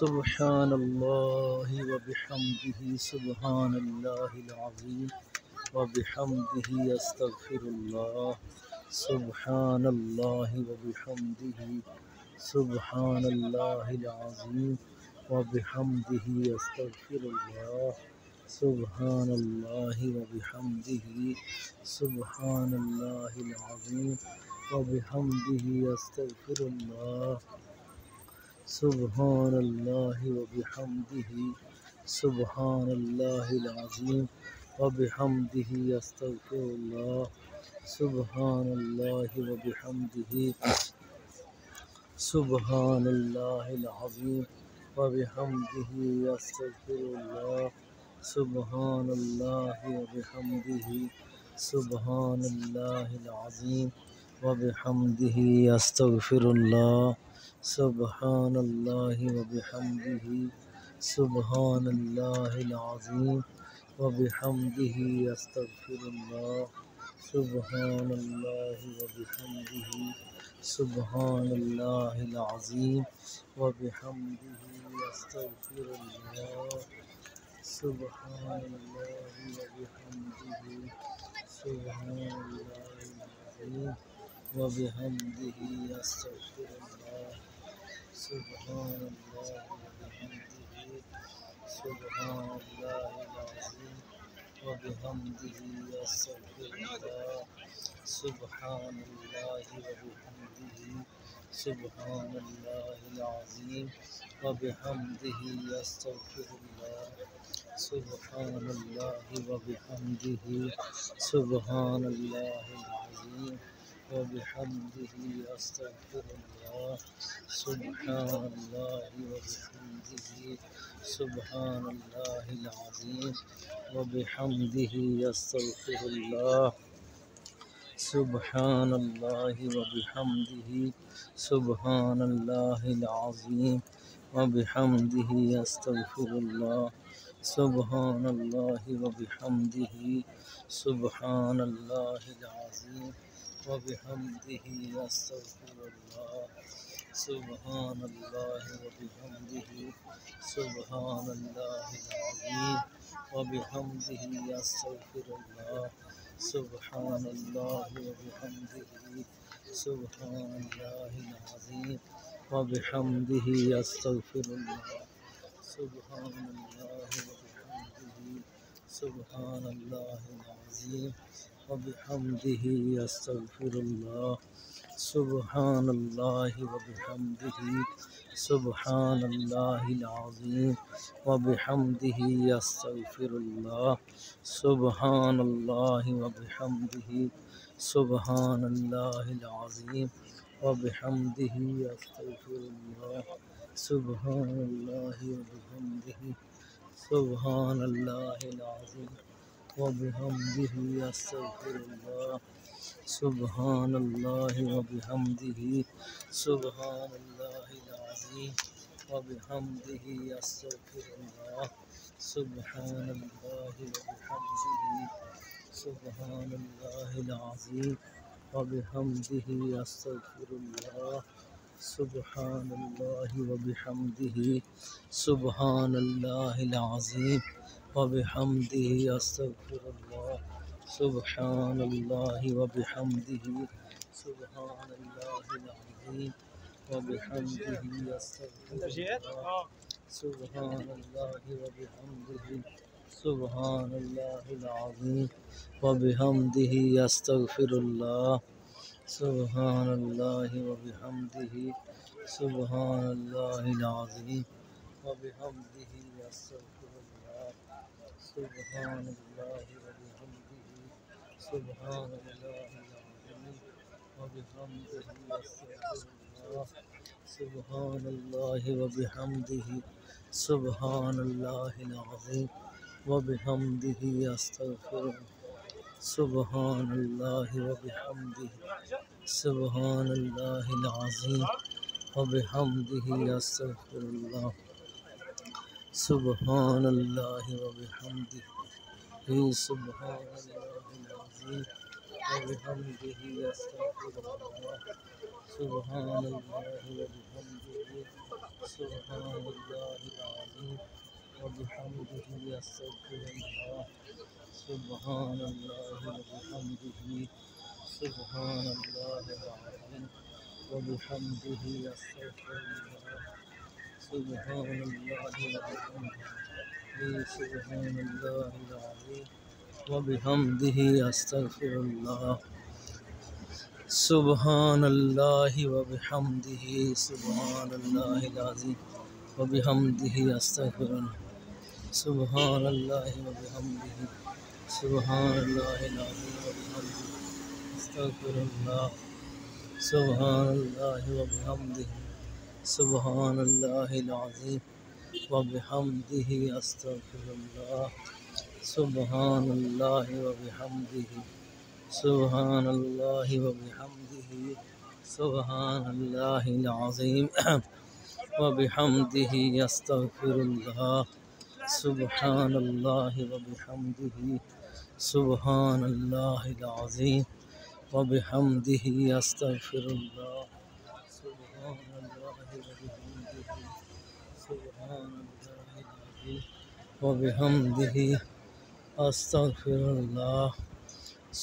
سبحان الله وبحمده سبحان الله العظيم وبحمده أستغفر الله سبحان الله وبحمده سبحان الله العظيم وبحمده أستغفر الله سبحان الله وبحمده سبحان الله العظيم وبحمده أستغفر الله سبحان الله وبحمده سبحان الله العظيم وبحمده أستغفر الله سبحان الله وبحمده سبحان الله العظيم وبحمده أستغفر الله سبحان الله وبحمده سبحان الله العظيم وبحمده أستغفر الله سبحان الله وبحمده سبحان الله العظيم وبحمده أستغفر الله سبحان الله وبحمده سبحان الله العظيم وبحمده أستغفر الله سبحان الله وبحمده سبحان الله العظيم وبحمده أستغفر الله سبحان الله وبحمده سبحان الله العظيم وبحمده أستغفر الله سبحان الله وبحمده سبحان الله العظيم وبحمده أستغفر الله سبحان الله وبحمده سبحان الله العظيم وبحمده أستغفر الله سبحان الله وبحمده سبحان الله العظيم وبحمده أستغفر الله سبحان الله وبحمده سبحان الله العظيم وبحمده أستغفر الله سبحان الله وبحمده سبحان الله العظيم وبحمده أستغفر الله سبحان الله وبحمده سبحان الله العظيم وبحمده أستغفر الله سبحان الله وبحمده سبحان الله العظيم وبحمده أستغفر الله سبحان الله وبحمده سبحان الله العظيم وبحمده أستغفر الله سبحان الله وبحمده سبحان الله العظيم وبحمده أستغفر الله سبحان الله وبحمده سبحان الله العظيم وبحمده أستغفر الله سبحان الله وبحمده سبحان الله العظيم وبحمده أستغفر الله سبحان الله وبحمده سبحان الله العظيم وبحمده أستغفر الله سبحان الله وبحمده سبحان الله العظيم وبحمده أستغفر الله سبحان الله وبحمده سبحان الله العظيم وبحمده أستغفر الله سبحان الله وبحمده سبحان الله العظيم وبحمده أستغفر الله سبحان الله وبحمده سبحان الله العظيم وبحمده أستغفر الله سبحان الله وبحمده سبحان الله العظيم وبحمده أستغفر الله سبحان الله وبحمده سبحان الله العظيم وبحمده أستغفر الله سبحان الله وبحمده سبحان الله العظيم وبحمده أستغفر سبحان الله وبحمده سبحان الله العظيم وبحمده أستغفر الله سبحان الله وبحمده سبحان الله العظيم وبحمده أستغفر الله سبحان الله وبحمده سبحان الله وبحمده أستغفر الله سبحان الله وبحمده سبحان الله العظيم وبحمده أستغفر الله سبحان الله وبحمده سبحان الله العظيم وبحمده أستغفر الله سبحان الله وبحمده سبحان الله العظيم وبحمده أستغفر الله سبحان الله وبحمده سبحان الله العظيم وبحمده أستغفر الله سبحان الله وبحمده سبحان الله العظيم وبحمده أستغفر الله سبحان الله وبحمده سبحان الله وبحمده سبحان الله العظيم وبحمده أستغفر الله سبحان الله وبحمده سبحان الله العظيم وبحمده أستغفر الله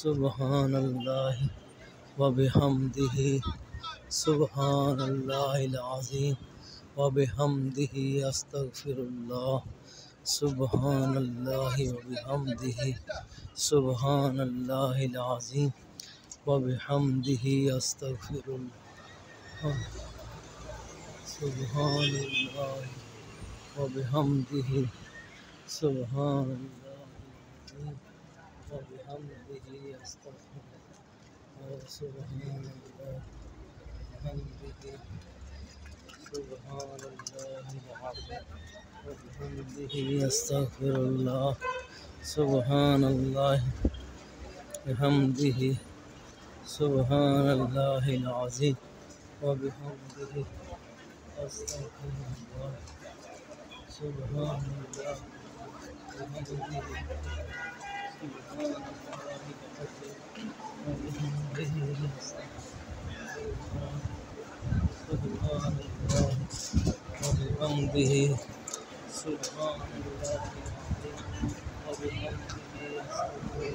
سبحان الله وبحمده سبحان الله العظيم وبحمده أستغفر الله سبحان الله وبحمده سبحان الله العظيم وبحمده أستغفر الله سبحان الله وبحمده سبحان الله العظيم وبحمده أستغفر الله سبحان الله وبحمده سبحان الله العظيم وبحمده أستغفر الله سبحان الله وبحمده سبحان الله العظيم وبحمده أستغفر الله سبحان الله بحمده سبحان الله العظيم وبحمده أستغفر الله سبحان الله بحمده سبحان الله العظيم وبحمده أستغفر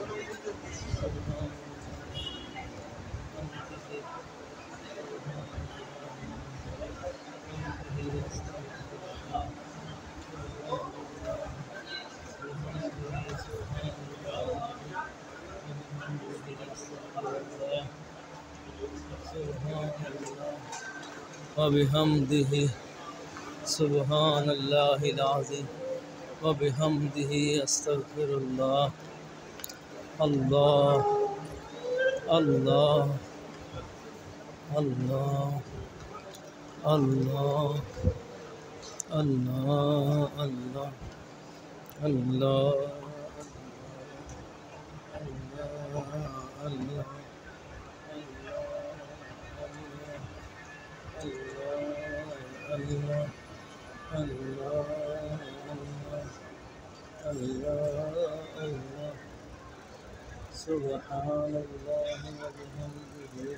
الله سبحان الله وبحمده سبحان الله العظيم وبحمده أستغفر سبحان وبحمده سبحان الله العظيم وبحمده أستغفر الله الله الله الله الله الله الله الله الله الله الله الله سبحان الله وبحمده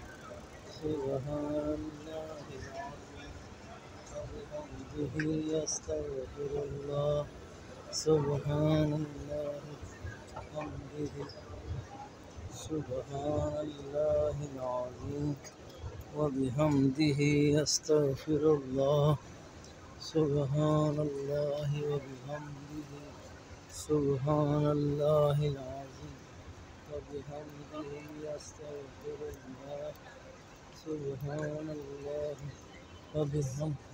سبحان الله العظيم وبحمده أستغفر الله سبحان الله وبحمده سبحان الله العظيم وبحمده أستغفر الله سبحان الله وبحمده سبحان الله العظيم وبحمده أستغفر الله سبحان الله وبحمده